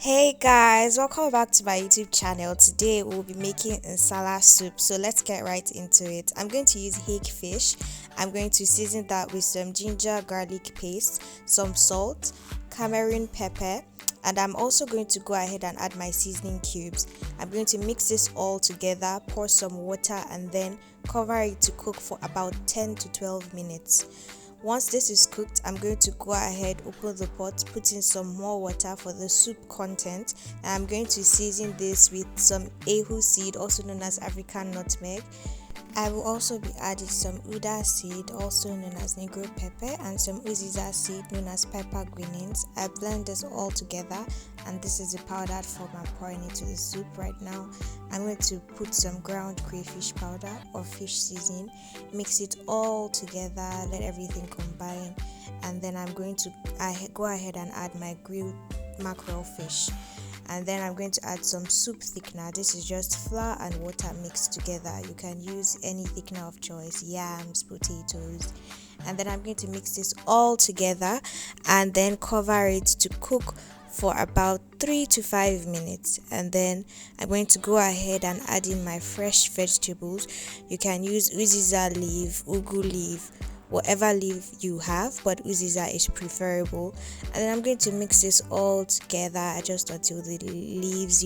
Hey guys, welcome back to my YouTube channel. Today we'll be making nsala soup, so let's get right into it. I'm going to use hake fish. I'm going to season that with some ginger garlic paste, some salt, Cameroon pepper, and I'm also going to go ahead and add my seasoning cubes. I'm going to mix this all together, pour some water, and then cover it to cook for about 10 to 12 minutes. Once this is cooked, I'm going to go ahead, open the pot, put in some more water for the soup content, and I'm going to season this with some Ehuru seed, also known as African nutmeg. I will also be adding some Uda seed, also known as negro pepper, and some Uziza seed, known as pepper greenings. I blend this all together, and this is the powdered form I'm pouring into the soup right now. I'm going to put some ground crayfish powder or fish seasoning, mix it all together, let everything combine, and then I'm going to go ahead and add my grilled mackerel fish. And then I'm going to add some soup thickener. This is just flour and water mixed together. You can use any thickener of choice, yams, potatoes. And then I'm going to mix this all together and then cover it to cook for about 3 to 5 minutes. And then I'm going to go ahead and add in my fresh vegetables. You can use uziza leaf, ugu leaf, whatever leaf you have, but uziza is preferable. And then I'm going to mix this all together just until the leaves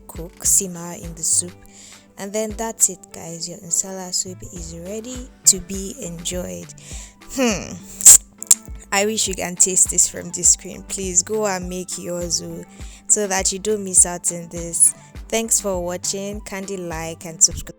cook, simmer in the soup. And then that's it, guys. Your nsala soup is ready to be enjoyed. I wish you can taste this from this screen. Please go and make yours so that you don't miss out on this. Thanks for watching. Kindly like and subscribe.